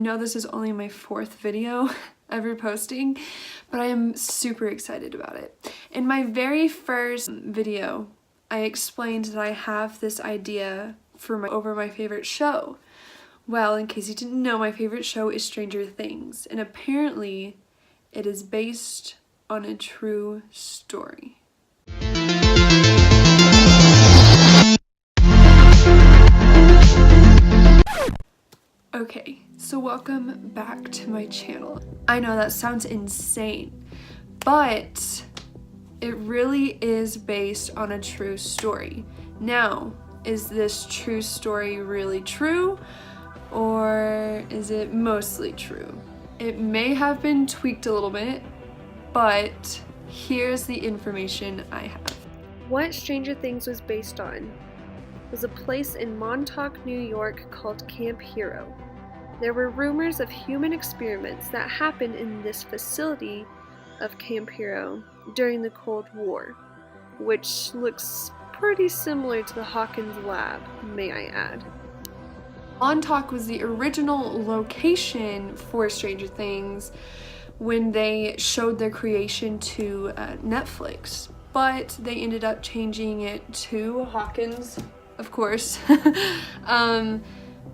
know this is only my 4th video ever posting, but I am super excited about it. In my very first video, I explained that I have this idea for my favorite show. Well, in case you didn't know, my favorite show is Stranger Things, and apparently it is based on a true story. Okay, so welcome back to my channel. I know that sounds insane, but it really is based on a true story. Now, is this true story really true, or is it mostly true? It may have been tweaked a little bit, but here's the information I have. What Stranger Things was based on was a place in Montauk, New York called Camp Hero. There were rumors of human experiments that happened in this facility of Camp Hero during the Cold War, which looks pretty similar to the Hawkins lab, may I add. Montauk was the original location for Stranger Things when they showed their creation to Netflix, but they ended up changing it to Hawkins, of course.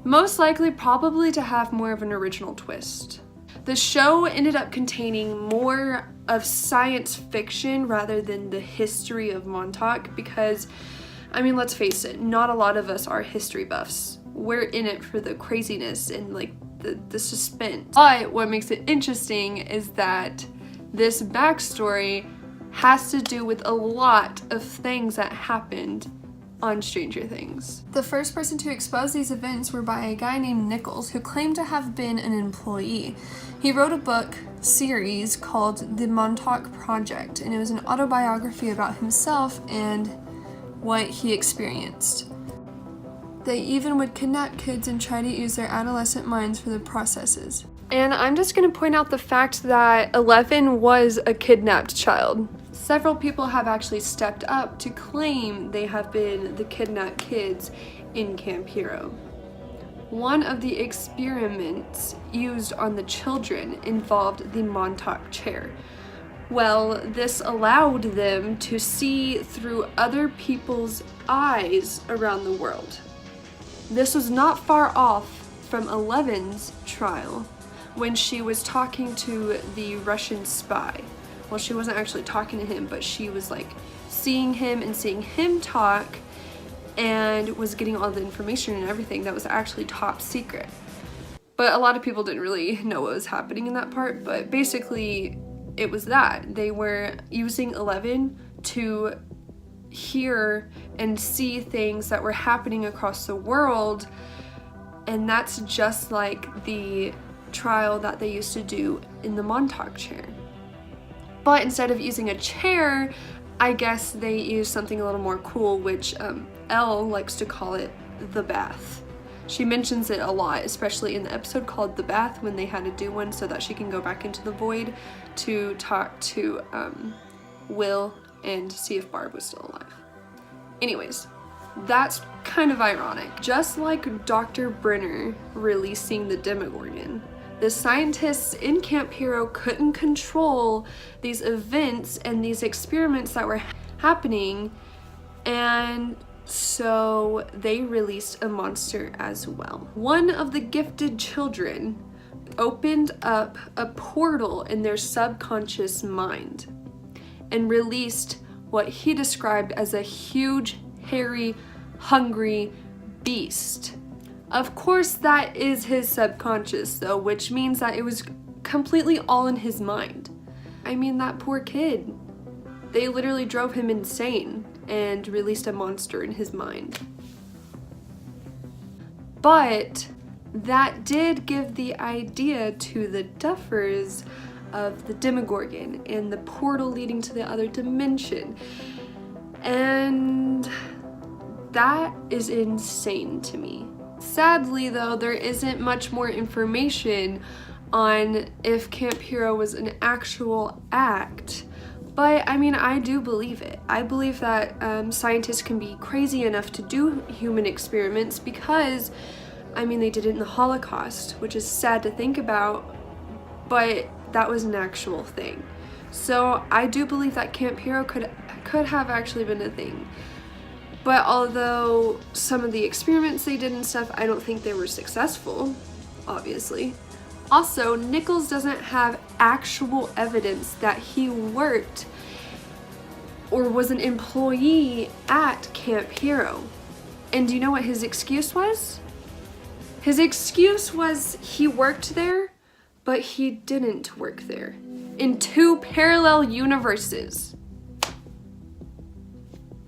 Most likely probably to have more of an original twist. The show ended up containing more of science fiction rather than the history of Montauk because, I mean, let's face it, not a lot of us are history buffs. We're in it for the craziness and like the suspense. But what makes it interesting is that this backstory has to do with a lot of things that happened on Stranger Things. The first person to expose these events were by a guy named Nichols, who claimed to have been an employee. He wrote a book series called The Montauk Project, and it was an autobiography about himself and what he experienced. They even would kidnap kids and try to use their adolescent minds for the processes. And I'm just gonna point out the fact that 11 was a kidnapped child. Several people have actually stepped up to claim they have been the kidnapped kids in Camp Hero. One of the experiments used on the children involved the Montauk chair. Well, this allowed them to see through other people's eyes around the world. This was not far off from 11's trial when she was talking to the Russian spy. Well, she wasn't actually talking to him, but she was like seeing him and seeing him talk and was getting all the information and everything that was actually top secret. But a lot of people didn't really know what was happening in that part, but basically it was that. They were using 11 to hear and see things that were happening across the world, and that's just like the trial that they used to do in the Montauk chair. But instead of using a chair, I guess they used something a little more cool, which Elle likes to call it the bath. She mentions it a lot, especially in the episode called The Bath, when they had to do one so that she can go back into the void to talk to Will and see if Barb was still alive. Anyways, that's kind of ironic. Just like Dr. Brenner releasing the Demogorgon, the scientists in Camp Hero couldn't control these events and these experiments that were happening, and so they released a monster as well. One of the gifted children opened up a portal in their subconscious mind and released what he described as a huge, hairy, hungry beast. Of course, that is his subconscious though, which means that it was completely all in his mind. I mean, that poor kid. They literally drove him insane and released a monster in his mind. But that did give the idea to the Duffers of the Demogorgon and the portal leading to the other dimension. And that is insane to me. Sadly though, there isn't much more information on if Camp Hero was an actual act, but I mean, I do believe it. I believe that scientists can be crazy enough to do human experiments because I mean, they did it in the Holocaust, which is sad to think about, but that was an actual thing. So I do believe that Camp Hero could have actually been a thing. But although some of the experiments they did and stuff, I don't think they were successful, obviously. Also, Nichols doesn't have actual evidence that he worked or was an employee at Camp Hero. And do you know what his excuse was? His excuse was he worked there, but he didn't work there. In 2 parallel universes.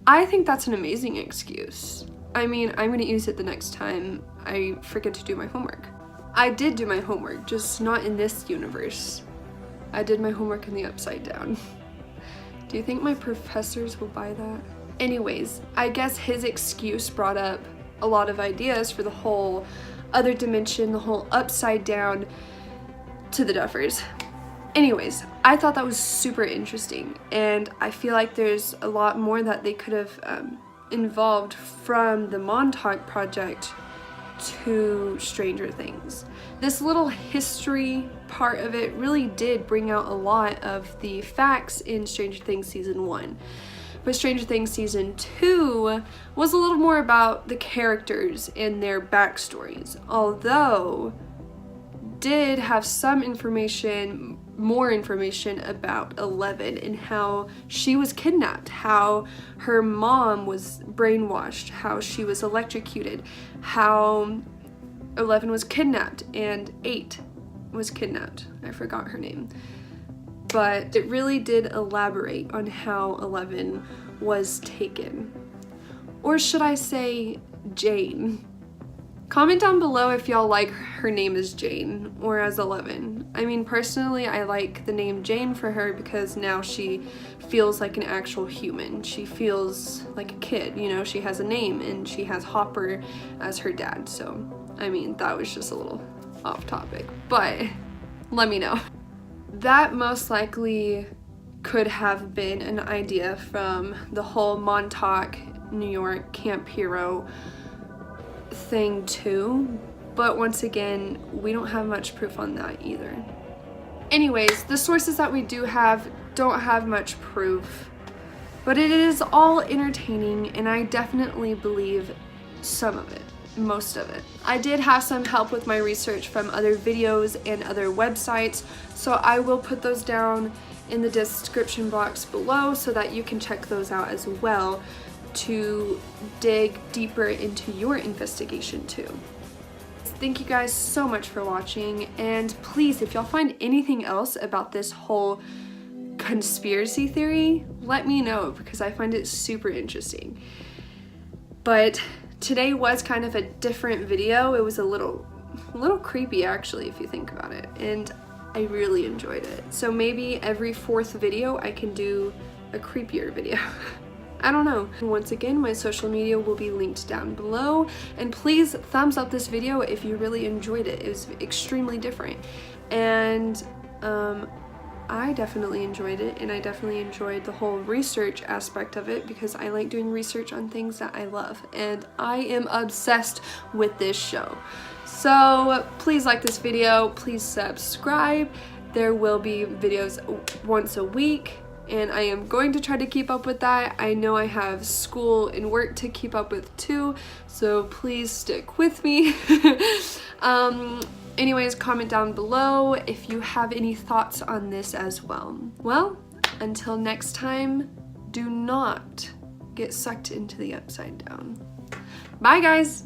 I think that's an amazing excuse. I mean, I'm gonna use it the next time I forget to do my homework. I did do my homework, just not in this universe. I did my homework in the Upside Down. Do you think my professors will buy that? Anyways, I guess his excuse brought up a lot of ideas for the whole other dimension, the whole Upside Down to the Duffers. Anyways, I thought that was super interesting, and I feel like there's a lot more that they could have involved from the Montauk Project to Stranger Things. This little history part of it really did bring out a lot of the facts in Stranger Things Season 1. But Stranger Things Season 2 was a little more about the characters and their backstories, although did have some information, more information about 11 and how she was kidnapped, how her mom was brainwashed, how she was electrocuted, how 11 was kidnapped and 8 was kidnapped. I forgot her name. But it really did elaborate on how 11 was taken. Or should I say Jane? Comment down below if y'all like her name as Jane or as 11. I mean, personally, I like the name Jane for her because now she feels like an actual human. She feels like a kid, you know, she has a name and she has Hopper as her dad. So, I mean, that was just a little off topic, but let me know. That most likely could have been an idea from the whole Montauk, New York Camp Hero thing too, but once again, we don't have much proof on that either. Anyways, the sources that we do have don't have much proof, but it is all entertaining, and I definitely believe some of it, most of it. I did have some help with my research from other videos and other websites, so I will put those down in the description box below so that you can check those out as well to dig deeper into your investigation too. Thank you guys so much for watching, and please, if y'all find anything else about this whole conspiracy theory, let me know because I find it super interesting. But today was kind of a different video. It was a little creepy actually if you think about it, and I really enjoyed it. So maybe every 4th video I can do a creepier video. I don't know. Once again, my social media will be linked down below, and please thumbs up this video if you really enjoyed it. It was extremely different, and I definitely enjoyed it, and I definitely enjoyed the whole research aspect of it because I like doing research on things that I love, and I am obsessed with this show. So please like this video, please subscribe. There will be videos once a week, and I am going to try to keep up with that. I know I have school and work to keep up with too, so please stick with me. Anyways, comment down below if you have any thoughts on this as well. Well, until next time, do not get sucked into the Upside Down. Bye guys!